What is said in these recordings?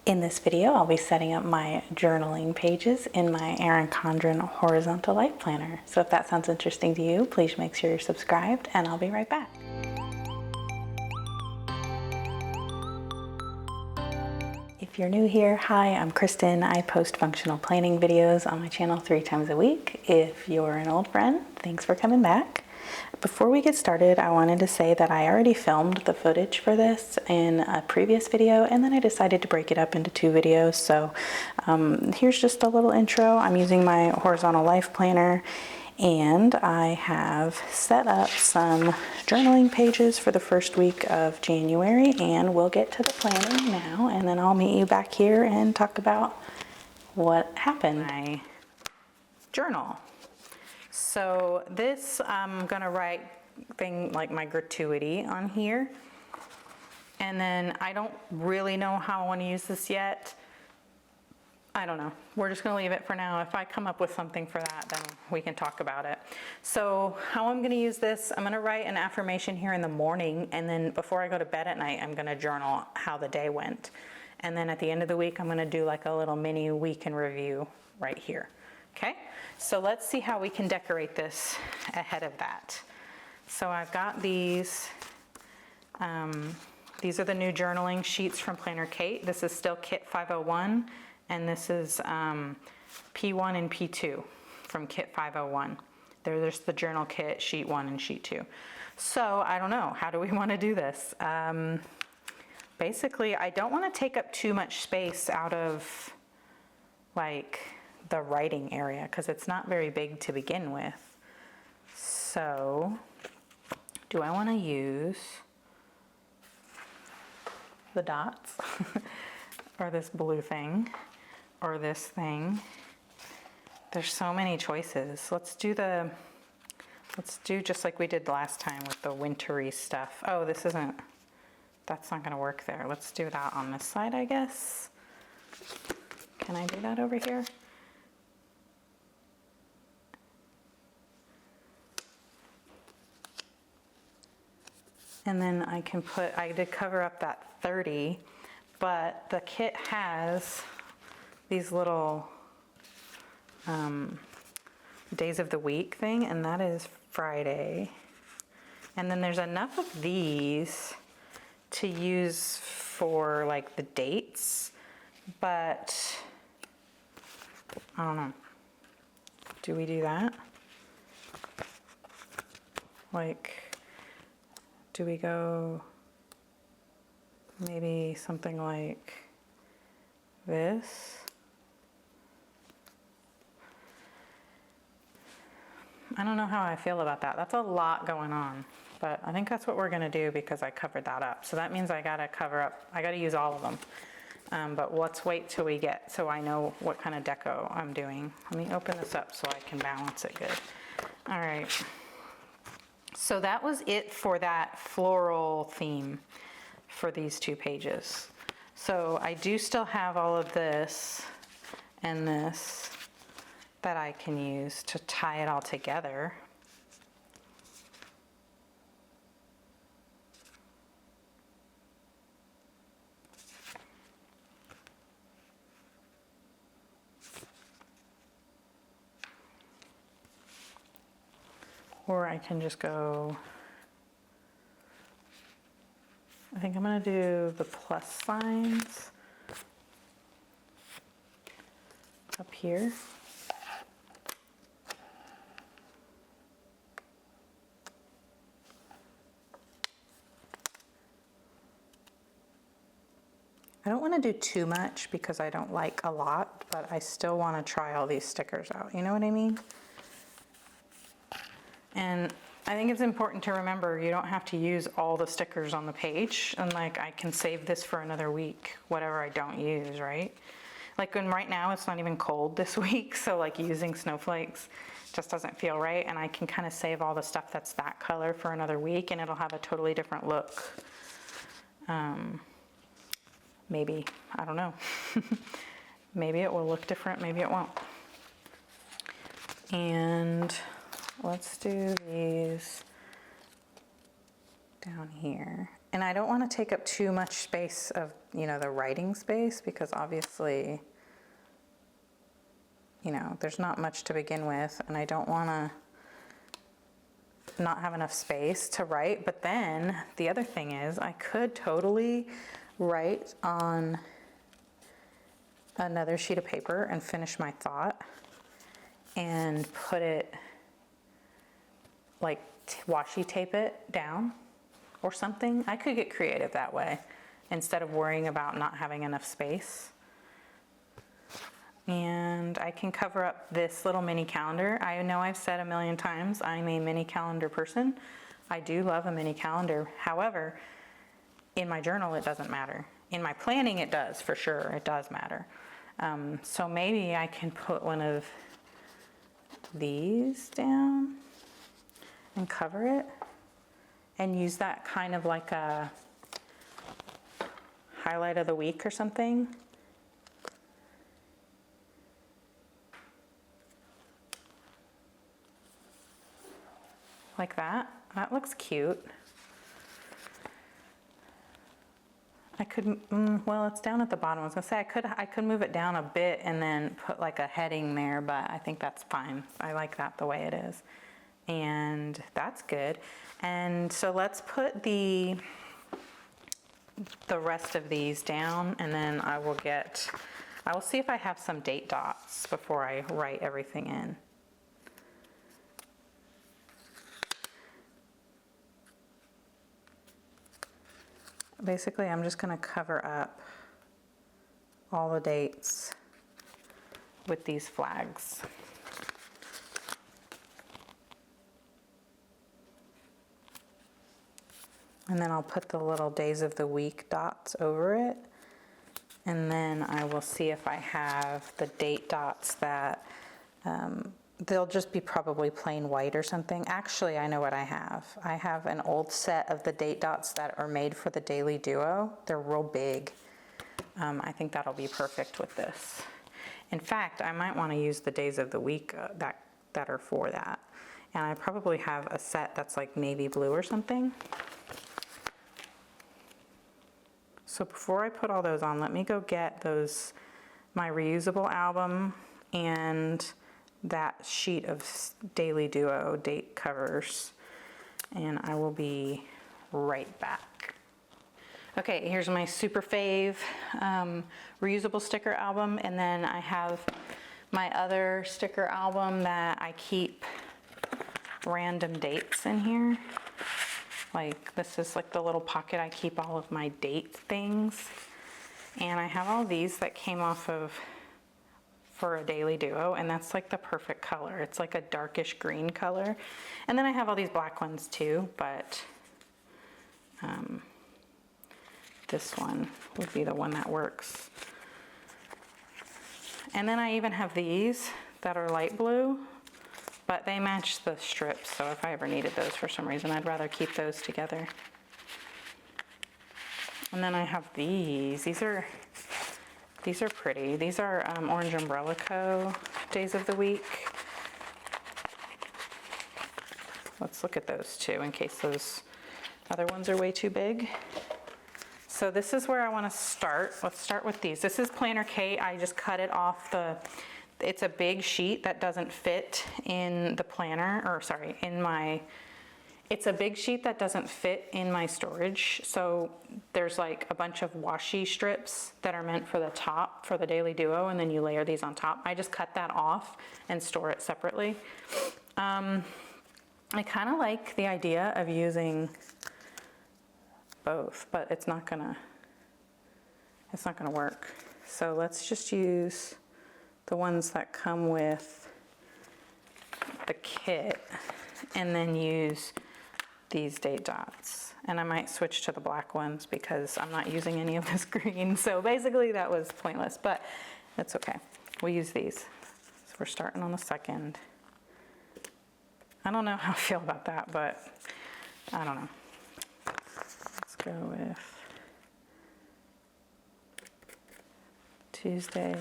In this video, I'll be setting up my journaling pages in my Erin Condren Horizontal Lifeplanner. So if that sounds interesting to you, please make sure you're subscribed and I'll be right back. If you're new here, hi, I'm Kristen. I post functional planning videos on my channel 3 times a week. If you're an old friend, thanks for coming back. Before we get started, I wanted to say that I already filmed the footage for this in a previous video, and then I decided to break it up into 2 videos. So here's just a little intro. I'm using my Horizontal Life Planner, and I have set up some journaling pages for the first week of January, and we'll get to the planning now, and then I'll meet you back here and talk about what happened. My journal. So this, I'm gonna write thing like my gratuity on here. And then I don't really know how I wanna use this yet. I don't know. We're just gonna leave it for now. If I come up with something for that, then we can talk about it. So how I'm gonna use this, I'm gonna write an affirmation here in the morning, and then before I go to bed at night, I'm gonna journal how the day went. And then at the end of the week, I'm gonna do like a little mini week in review right here. Okay, so let's see how we can decorate this ahead of that. So I've got these are the new journaling sheets from PlannerKate. This is still Kit 501, and this is P1 and P2 from Kit 501. There's the journal kit, sheet 1 and sheet 2. So I don't know, how do we want to do this? Basically, I don't want to take up too much space out of like the writing area, because it's not very big to begin with. So do I want to use the dots or this blue thing or this thing? There's so many choices. Let's do just like we did last time with the wintry stuff. Oh, that's not gonna work there. Let's do that on this side, I guess. Can I do that over here? And then I did cover up that 30, but the kit has these little days of the week thing, and that is Friday. And then there's enough of these to use for like the dates, but I don't know. Do we do that? Like, do we go maybe something like this? I don't know how I feel about that. That's a lot going on, but I think that's what we're gonna do because I covered that up. So that means I gotta use all of them. But let's wait till we get, so I know what kind of deco I'm doing. Let me open this up so I can balance it good. All right. So that was it for that floral theme for these 2 pages. So I do still have all of this and this that I can use to tie it all together. Or I can just go, I think I'm gonna do the plus signs up here. I don't want to do too much because I don't like a lot, but I still want to try all these stickers out. You know what I mean? And I think it's important to remember you don't have to use all the stickers on the page, and like I can save this for another week, whatever I don't use, right? Like when right now it's not even cold this week, so like using snowflakes just doesn't feel right, and I can kind of save all the stuff that's that color for another week and it'll have a totally different look. Maybe, I don't know. Maybe it will look different, maybe it won't. And let's do these down here. And I don't want to take up too much space of, you know, the writing space, because obviously, you know, there's not much to begin with, and I don't want to not have enough space to write. But then the other thing is I could totally write on another sheet of paper and finish my thought and put it, like washi tape it down or something. I could get creative that way instead of worrying about not having enough space. And I can cover up this little mini calendar. I know I've said a million times I'm a mini calendar person. I do love a mini calendar. However, in my journal it doesn't matter. In my planning it does, for sure, it does matter. So maybe I can put one of these down and cover it and use that kind of like a highlight of the week or something. Like that. That looks cute. I could, well, it's down at the bottom. I was gonna say I could move it down a bit and then put like a heading there, but I think that's fine. I like that the way it is. And that's good. And so let's put the rest of these down, and then I will see if I have some date dots before I write everything in. Basically, I'm just going to cover up all the dates with these flags. And then I'll put the little days of the week dots over it. And then I will see if I have the date dots that, they'll just be probably plain white or something. Actually, I know what I have. I have an old set of the date dots that are made for the Daily Duo. They're real big. I think that'll be perfect with this. In fact, I might want to use the days of the week that are for that. And I probably have a set that's like navy blue or something. So before I put all those on, let me go get my reusable album and that sheet of Daily Duo date covers, and I will be right back. Okay, here's my super fave reusable sticker album, and then I have my other sticker album that I keep random dates in here. Like this is like the little pocket I keep all of my date things, and I have all these that came off of for a Daily Duo, and that's like the perfect color. It's like a darkish green color. And then I have all these black ones too, but this one would be the one that works. And then I even have these that are light blue, but they match the strips, so if I ever needed those for some reason, I'd rather keep those together. And then I have these. These are pretty. These are Orange Umbrella Co. days of the week. Let's look at those too in case those other ones are way too big. So this is where I want to start. Let's start with these. This is PlannerKate. I just cut it off it's a big sheet that doesn't fit in the planner, or sorry, it's a big sheet that doesn't fit in my storage. So there's like a bunch of washi strips that are meant for the top for the Daily Duo, and then you layer these on top. I just cut that off and store it separately. I kind of like the idea of using both, but it's not gonna work. So let's just use the ones that come with the kit, and then use these date dots. And I might switch to the black ones because I'm not using any of this green. So basically that was pointless, but that's okay. We'll use these. So we're starting on the 2nd. I don't know how I feel about that, but I don't know. Let's go with Tuesday.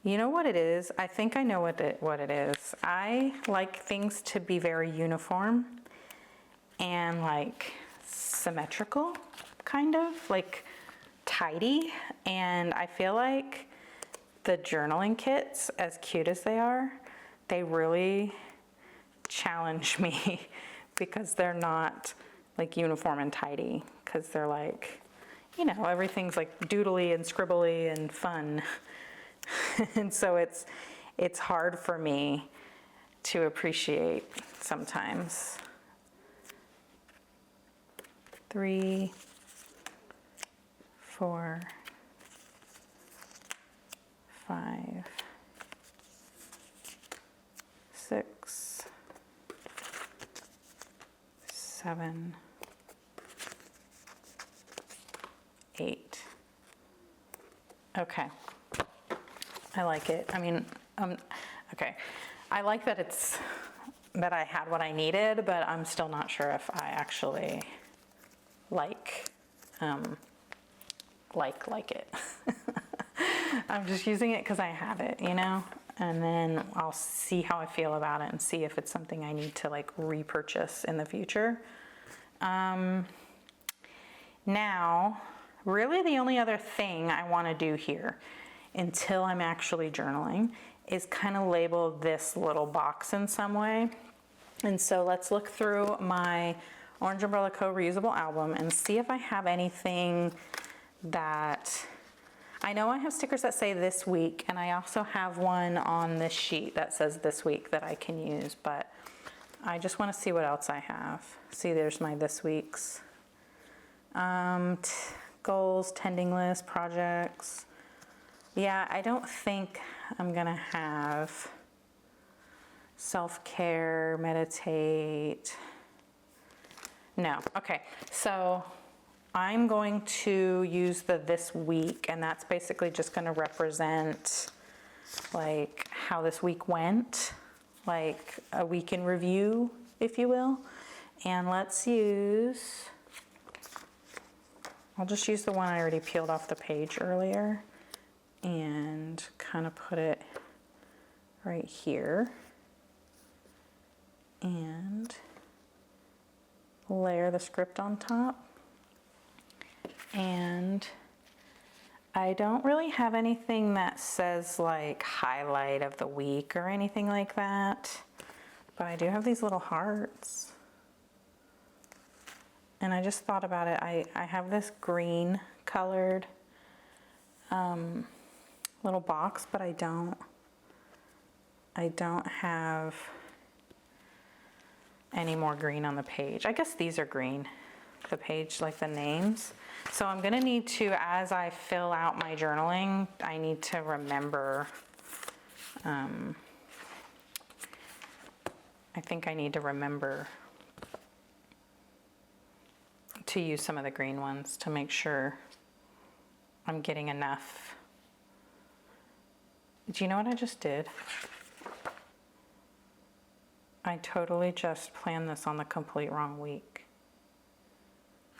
You know what it is? I think I know what it is. I like things to be very uniform and like symmetrical, kind of like tidy. And I feel like the journaling kits, as cute as they are, they really challenge me because they're not like uniform and tidy, because they're like, you know, everything's like doodly and scribbly and fun. And so it's hard for me to appreciate sometimes. 3, 4, 5, 6, 7, 8. Okay. I like it. I mean, okay. I like that that I had what I needed, but I'm still not sure if I actually like it. I'm just using it because I have it, you know, and then I'll see how I feel about it and see if it's something I need to like repurchase in the future. Now, really the only other thing I want to do here until I'm actually journaling is kind of label this little box in some way. And so let's look through my Orange Umbrella Co. reusable album and see if I have anything that, I know I have stickers that say this week, and I also have one on this sheet that says this week that I can use, but I just want to see what else I have. See, there's my this week's goals, tending list, projects. Yeah, I don't think I'm gonna have self-care, meditate. No, okay. So I'm going to use the this week, and that's basically just gonna represent like how this week went, like a week in review, if you will. And let's use, I'll just use the one I already peeled off the page earlier and kind of put it right here and layer the script on top. And I don't really have anything that says like highlight of the week or anything like that, but I do have these little hearts. And I just thought about it. I have this green colored little box, but I don't have any more green on the page. I guess these are green, the page, like the names. So I'm gonna need to, as I fill out my journaling, I need to remember, I think I need to remember to use some of the green ones to make sure I'm getting enough. Do you know what I just did? I totally just planned this on the complete wrong week.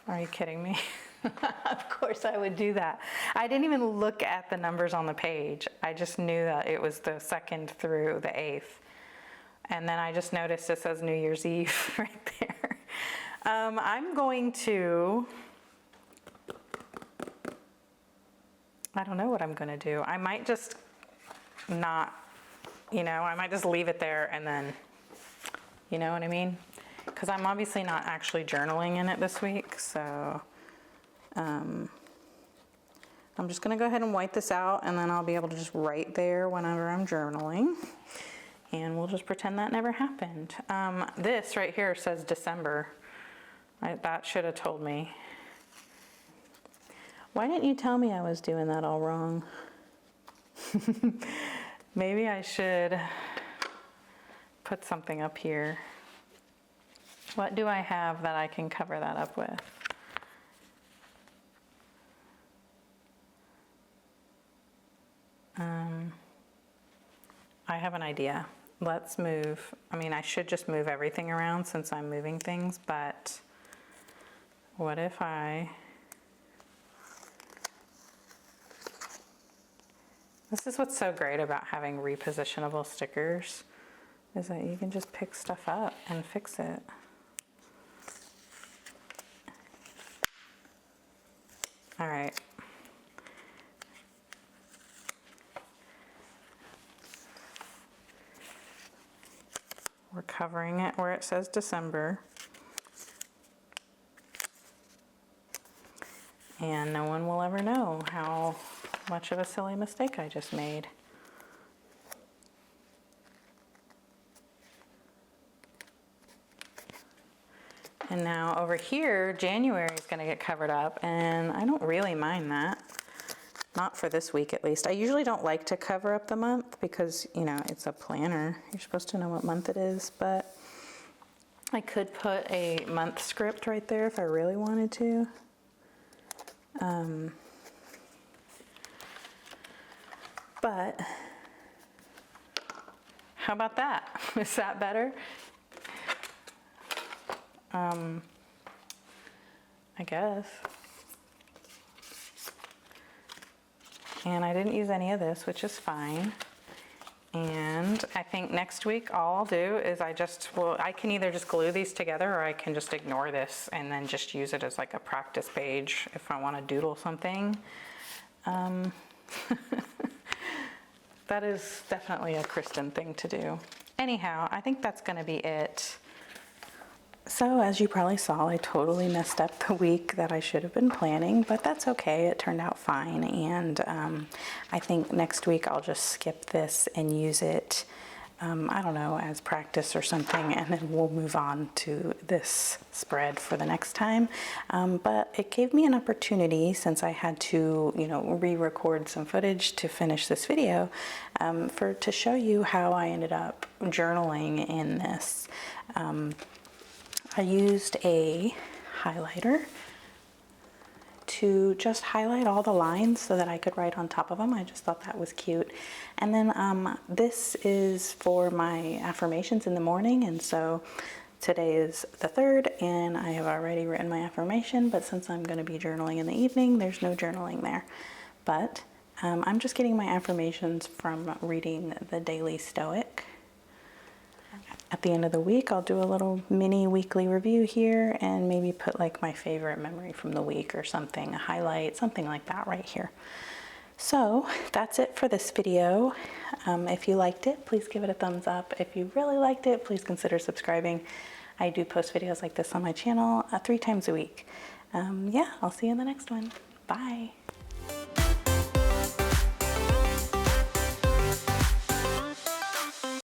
Are you kidding me? Of course I would do that. I didn't even look at the numbers on the page. I just knew that it was the 2nd through the 8th. And then I just noticed it says New Year's Eve right there. I'm going to, I don't know what I'm gonna do. I might just not, you know, I might just leave it there and then, you know what I mean? Because I'm obviously not actually journaling in it this week, so I'm just gonna go ahead and white this out, and then I'll be able to just write there whenever I'm journaling, and we'll just pretend that never happened. This right here says December. That should have told me. Why didn't you tell me I was doing that all wrong? Maybe I should put something up here. What do I have that I can cover that up with? I have an idea. Let's move. I mean, I should just move everything around since I'm moving things, but what if this is what's so great about having repositionable stickers, is that you can just pick stuff up and fix it. covering it where it says December. And no one will ever know how much of a silly mistake I just made. And now over here, January is going to get covered up, and I don't really mind that. Not for this week, at least. I usually don't like to cover up the month because, you know, it's a planner. You're supposed to know what month it is, but I could put a month script right there if I really wanted to. But how about that? Is that better? I guess. And I didn't use any of this, which is fine. And I think next week all I'll do is I can either just glue these together or I can just ignore this and then just use it as like a practice page if I want to doodle something. That is definitely a Kristen thing to do. Anyhow, I think that's going to be it. So as you probably saw, I totally messed up the week that I should have been planning, but that's okay. It turned out fine. And I think next week I'll just skip this and use it, I don't know, as practice or something, and then we'll move on to this spread for the next time. But it gave me an opportunity, since I had to, you know, re-record some footage to finish this video, to show you how I ended up journaling in this. I used a highlighter to just highlight all the lines so that I could write on top of them. I just thought that was cute. And then this is for my affirmations in the morning, and so today is the 3rd and I have already written my affirmation, but since I'm going to be journaling in the evening, there's no journaling there. But I'm just getting my affirmations from reading the Daily Stoic. At the end of the week, I'll do a little mini weekly review here and maybe put like my favorite memory from the week or something, a highlight, something like that right here. So that's it for this video. If you liked it, please give it a thumbs up. If you really liked it, please consider subscribing. I do post videos like this on my channel 3 times a week. Yeah, I'll see you in the next one. Bye.